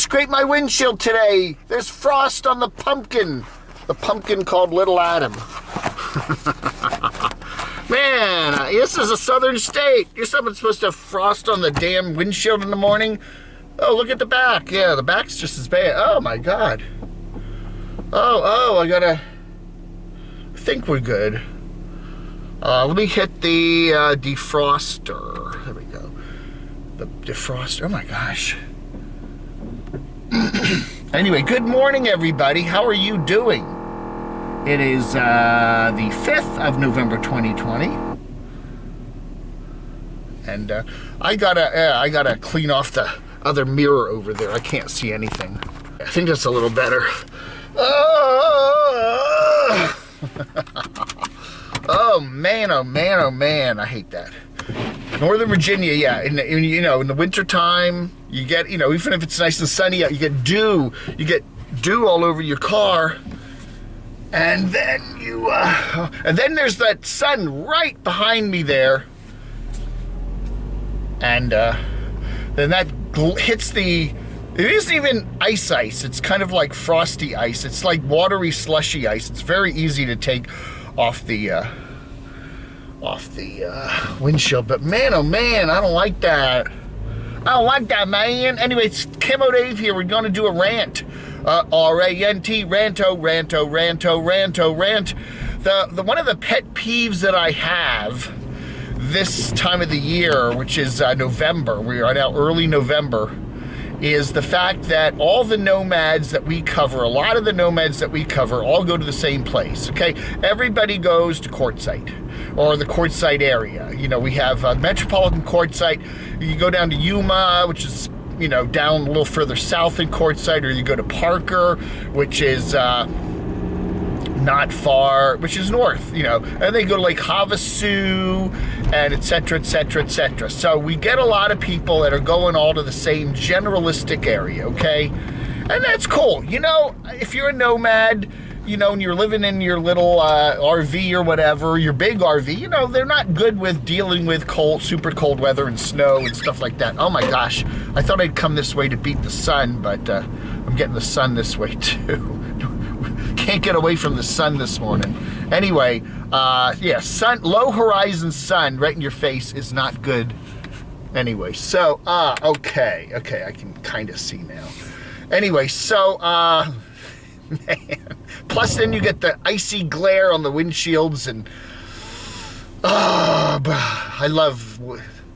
scraped my windshield today. There's frost on the pumpkin called Little Adam. Man, this is a southern state. You're supposed to have frost on the damn windshield in the morning. Oh, look at the back. Yeah, the back's just as bad. Oh, my God. Oh, I think we're good. Let me hit the defroster. There we go. The defroster. Oh, my gosh. Anyway, good morning, everybody. How are you doing? It is the 5th of November, 2020. And I gotta clean off the other mirror over there. I can't see anything. I think that's a little better. Oh man, oh man, oh man, I hate that. Northern Virginia, yeah, in the wintertime, you get, even if it's nice and sunny out, you get dew all over your car. And then and then there's that sun right behind me there. And then that hits it isn't even ice, it's kind of like frosty ice. It's like watery, slushy ice. It's very easy to take off the windshield. But man, oh man, I don't like that. I don't like that, man. Anyway, it's Camodave here. We're going to do a rant. R-A-N-T, ranto. The one of the pet peeves that I have this time of the year, which is November, we are now early November, is the fact that all the nomads that we cover, a lot of the nomads that we cover, all go to the same place, okay? Everybody goes to Quartzsite, or the Quartzsite area. We have Metropolitan Quartzsite. You go down to Yuma, which is, down a little further south in Quartzsite, or you go to Parker, which is not far, which is north, and they go to Lake Havasu, and et cetera, et cetera, et cetera. So we get a lot of people that are going all to the same generalistic area, okay? And that's cool. If you're a nomad, and you're living in your little RV or whatever, your big RV, they're not good with dealing with super cold weather and snow and stuff like that. Oh my gosh, I thought I'd come this way to beat the sun, but I'm getting the sun this way too. Can't get away from the sun this morning. Anyway, yeah, low horizon sun right in your face is not good. Anyway, so, okay, I can kind of see now. Anyway, so, man. Plus then you get the icy glare on the windshields and, I love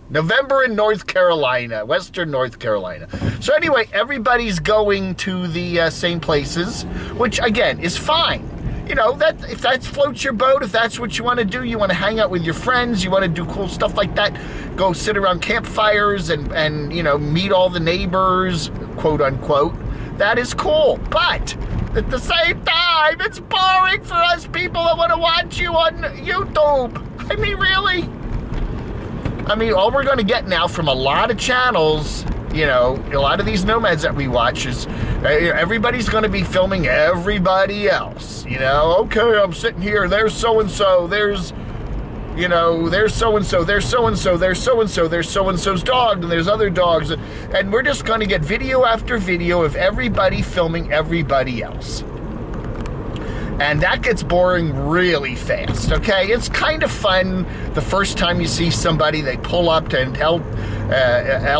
November in North Carolina, Western North Carolina. So anyway, everybody's going to the same places, which again is fine. If that floats your boat, if that's what you want to do, you want to hang out with your friends, you want to do cool stuff like that, go sit around campfires and meet all the neighbors, quote unquote, that is cool. But at the same time, it's boring for us people that want to watch you on YouTube. I mean, really? All we're going to get now from a lot of channels, a lot of these nomads that we watch is everybody's going to be filming everybody else. Okay, I'm sitting here, there's so-and-so, there's so-and-so, there's so-and-so, there's so-and-so, there's so-and-so's dog, and there's other dogs. And we're just going to get video after video of everybody filming everybody else. And that gets boring really fast, okay? It's kind of fun the first time you see somebody, they pull up to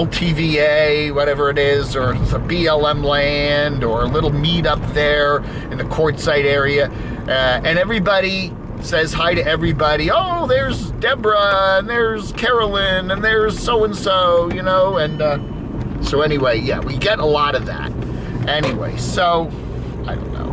LTVA, whatever it is, or the BLM land, or a little meet up there in the Quartzsite area, and everybody says hi to everybody. Oh, there's Deborah, and there's Carolyn, and there's so-and-so, and so anyway, yeah, we get a lot of that. Anyway, so, I don't know.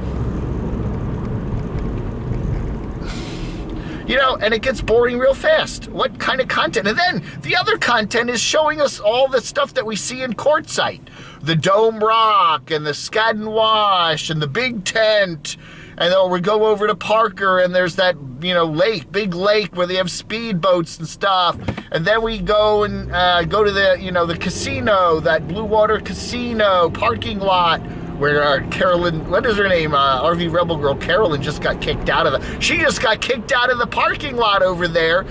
And it gets boring real fast. What kind of content? And then the other content is showing us all the stuff that we see in Quartzsite. The Dome Rock and the Skadden Wash and the big tent. And then we go over to Parker and there's that, big lake where they have speedboats and stuff. And then we go and go to the, the casino, that Blue Water Casino parking lot, where Carolyn, what is her name? RV Rebel Girl Carolyn just got kicked out of she just got kicked out of the parking lot over there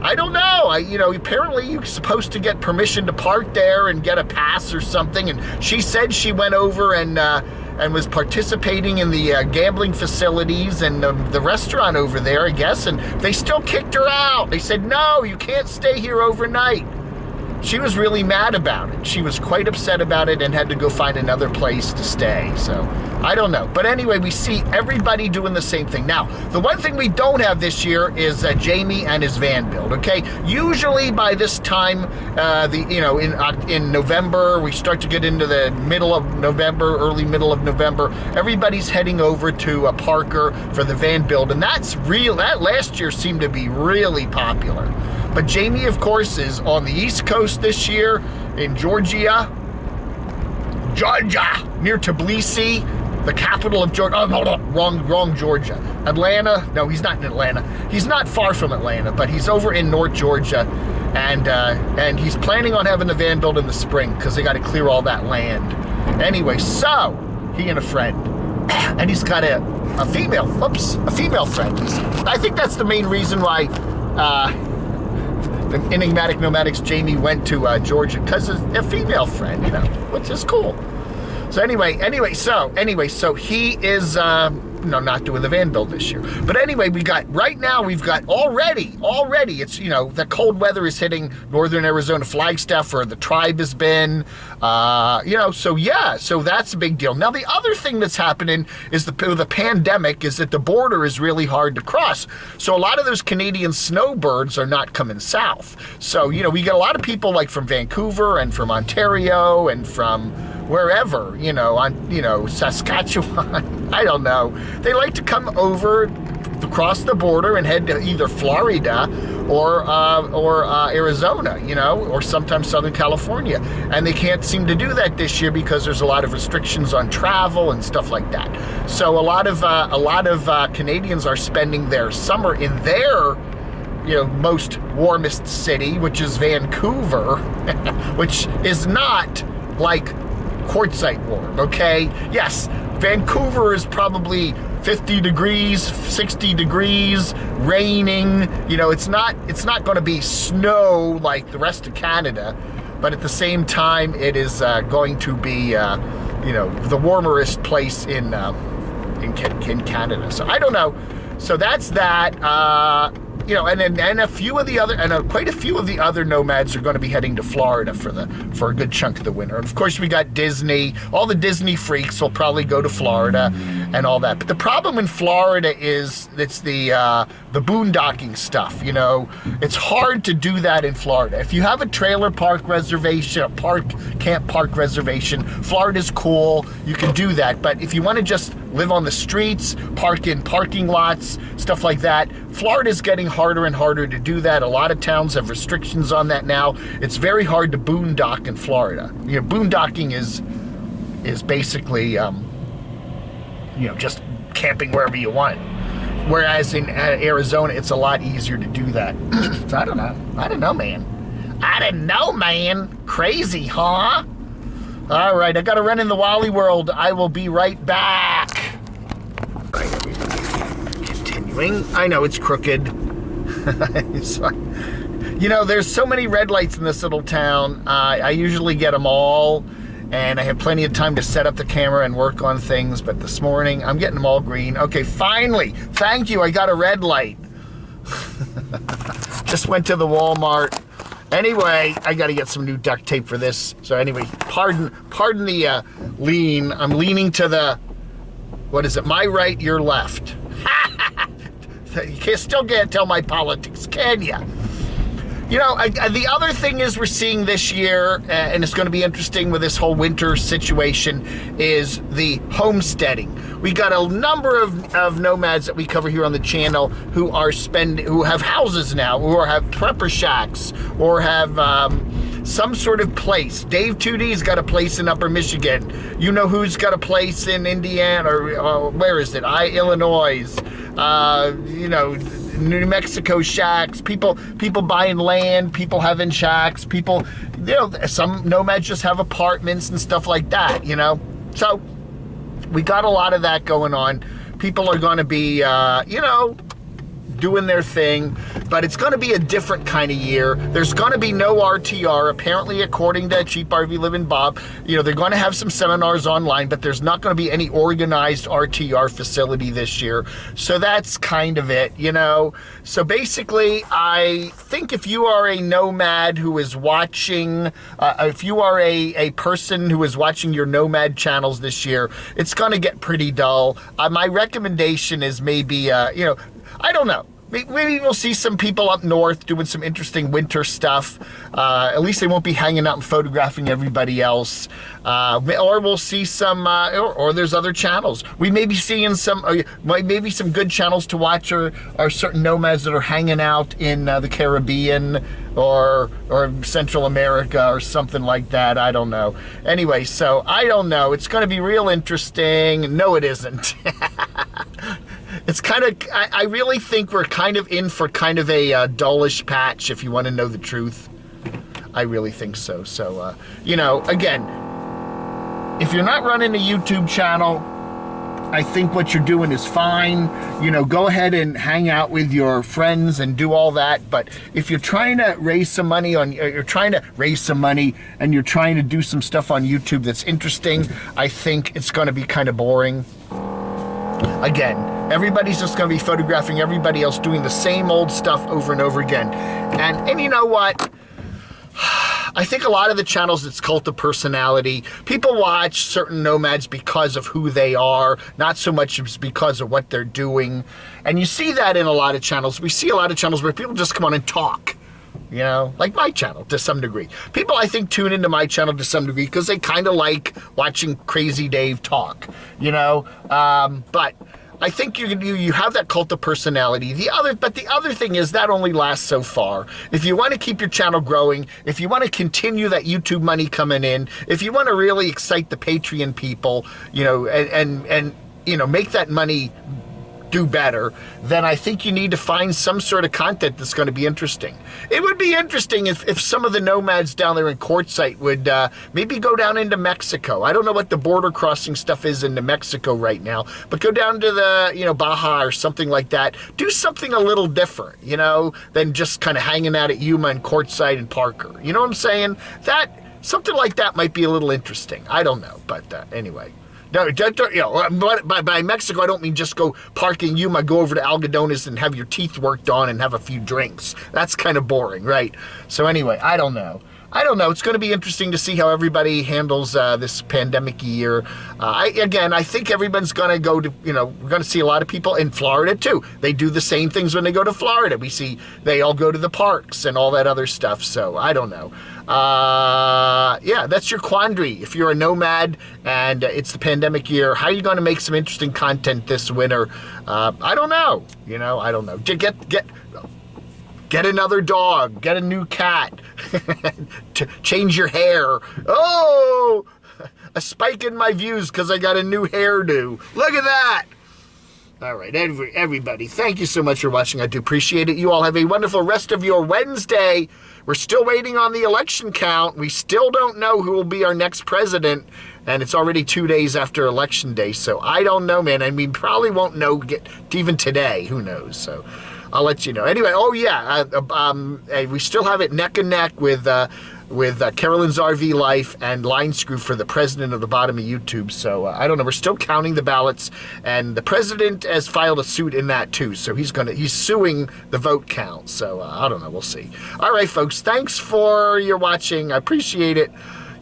I don't know. You know, apparently you're supposed to get permission to park there and get a pass or something. And she said she went over and was participating in the gambling facilities and the restaurant over there, I guess. And they still kicked her out. They said, no, you can't stay here overnight. She was really mad about it. She was quite upset about it and had to go find another place to stay. So I don't know. But anyway, we see everybody doing the same thing. Now, the one thing we don't have this year is Jamie and his van build, okay? Usually by this time, in November, we start to get into the middle of November, early middle of November, everybody's heading over to Parker for the van build. And that's real. That last year seemed to be really popular. But Jamie, of course, is on the East Coast this year in Georgia, near Tbilisi, the capital of Georgia. Oh, no, wrong Georgia. Atlanta. No, he's not in Atlanta. He's not far from Atlanta, but he's over in North Georgia, and he's planning on having the van built in the spring because they got to clear all that land. Anyway, so he and a friend, and he's got a female friend. I think that's the main reason why. The enigmatic nomadics Jamie went to Georgia because a female friend, you know, which is cool. So anyway, so he is not doing the van build this year. But anyway, we've got already, it's, you know, the cold weather is hitting northern Arizona, Flagstaff, where the tribe has been, so that's a big deal. Now, the other thing that's happening is the pandemic is that the border is really hard to cross. So a lot of those Canadian snowbirds are not coming south. So, you know, we get a lot of people like from Vancouver and from Ontario and from wherever, Saskatchewan, I don't know. They like to come over across the border and head to either Florida or Arizona, or sometimes Southern California. And they can't seem to do that this year because there's a lot of restrictions on travel and stuff like that. So a lot of Canadians are spending their summer in their most warmest city, which is Vancouver, which is not like quartzite warm, okay? Yes, Vancouver is probably 50 degrees, 60 degrees, raining. It's not going to be snow like the rest of Canada, but at the same time, it is going to be, the warmerest place in Canada. So I don't know. So that's that. And quite a few of the other nomads are going to be heading to Florida for a good chunk of the winter. And of course, we got Disney. All the Disney freaks will probably go to Florida and all that. But the problem in Florida is it's the boondocking stuff. It's hard to do that in Florida. If you have a trailer park reservation, camp park reservation, Florida's cool. You can do that. But if you want to just live on the streets, park in parking lots, stuff like that, Florida's getting harder and harder to do that. A lot of towns have restrictions on that now. It's very hard to boondock in Florida. Boondocking is basically, just camping wherever you want. Whereas in Arizona, it's a lot easier to do that. So I don't know, man. Crazy, huh? All right, I got to run in the Wally World. I will be right back. Continuing. I know it's crooked. There's so many red lights in this little town. I usually get them all, and I have plenty of time to set up the camera and work on things, but this morning, I'm getting them all green. Okay, finally. Thank you. I got a red light. Just went to the Walmart. Anyway, I got to get some new duct tape for this. So anyway, pardon the lean. I'm leaning to the, what is it, my right, your left. You still can't tell my politics, can you? The other thing is we're seeing this year, and it's going to be interesting with this whole winter situation, is the homesteading. We got a number of nomads that we cover here on the channel who have houses now, or have prepper shacks, or have some sort of place. Dave 2D's got a place in Upper Michigan. You know who's got a place in Indiana, or where is it? Illinois. New Mexico shacks, people buying land, people having shacks, people, some nomads just have apartments and stuff like that, So we got a lot of that going on. People are going to be, doing their thing, but it's going to be a different kind of year. There's going to be no RTR, apparently, according to Cheap RV Living Bob. You know, they're going to have some seminars online, but there's not going to be any organized RTR facility this year. So that's kind of it, you know. So basically, I think if you are a nomad who is watching, if you are a person who is watching your nomad channels this year, it's going to get pretty dull. My recommendation is maybe, you know, I don't know. Maybe we'll see some people up north doing some interesting winter stuff. At least they won't be hanging out and photographing everybody else. Or we'll see some, or there's other channels. We may be seeing some, maybe some good channels to watch are certain nomads that are hanging out in the Caribbean or Central America or something like that. I don't know. Anyway, so I don't know. It's going to be real interesting. No, it isn't. It's kind of, I really think we're kind of in for kind of a dullish patch, if you want to know the truth. I really think so. So, you know, again, if you're not running a YouTube channel, I think what you're doing is fine. You know, go ahead and hang out with your friends and do all that. But if you're trying to raise some money and you're trying to do some stuff on YouTube that's interesting, I think it's going to be kind of boring. Again, everybody's just going to be photographing everybody else doing the same old stuff over and over again. And you know what? I think a lot of the channels, it's cult of personality. People watch certain nomads because of who they are, not so much because of what they're doing. And you see that in a lot of channels. We see a lot of channels where people just come on and talk. You know, like my channel to some degree. People, I think, tune into my channel to some degree because they kind of like watching Crazy Dave talk, you know. But I think you have that cult of personality. But the other thing is that only lasts so far. If you want to keep your channel growing, if you want to continue that YouTube money coming in, if you want to really excite the Patreon people, you know, and you know, make that money do better, then I think you need to find some sort of content that's going to be interesting. It would be interesting if some of the nomads down there in Quartzsite would maybe go down into Mexico. I don't know what the border crossing stuff is into Mexico right now, but go down to the, you know, Baja or something like that. Do something a little different, you know, than just kind of hanging out at Yuma and Quartzsite and Parker. You know what I'm saying? Something like that might be a little interesting. I don't know, but anyway. No, you know, by Mexico, I don't mean just go park in Yuma, go over to Algodones and have your teeth worked on and have a few drinks. That's kind of boring, right? So anyway, I don't know. It's going to be interesting to see how everybody handles this pandemic year. Again, I think everyone's going to go to, you know, we're going to see a lot of people in Florida too. They do the same things when they go to Florida. We see they all go to the parks and all that other stuff. So I don't know. Yeah, that's your quandary. If you're a nomad and it's the pandemic year, how are you going to make some interesting content this winter? I don't know. You know, I don't know. Get another dog, get a new cat, change your hair. Oh, a spike in my views because I got a new hairdo. Look at that. All right, everybody, thank you so much for watching. I do appreciate it. You all have a wonderful rest of your Wednesday. We're still waiting on the election count. We still don't know who will be our next president, and it's already 2 days after Election Day, so I don't know, man. And we probably won't know even today. Who knows? So I'll let you know. Anyway, oh yeah, we still have it neck and neck with Carolyn's RV Life and Line Screw for the president of the bottom of YouTube. So I don't know. We're still counting the ballots, and the president has filed a suit in that too. So he's suing the vote count. So I don't know. We'll see. All right, folks. Thanks for your watching. I appreciate it.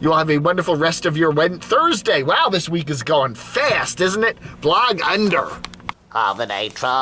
You'll have a wonderful rest of your Thursday. Wow, this week is going fast, isn't it? Vlog under. Holiday troll.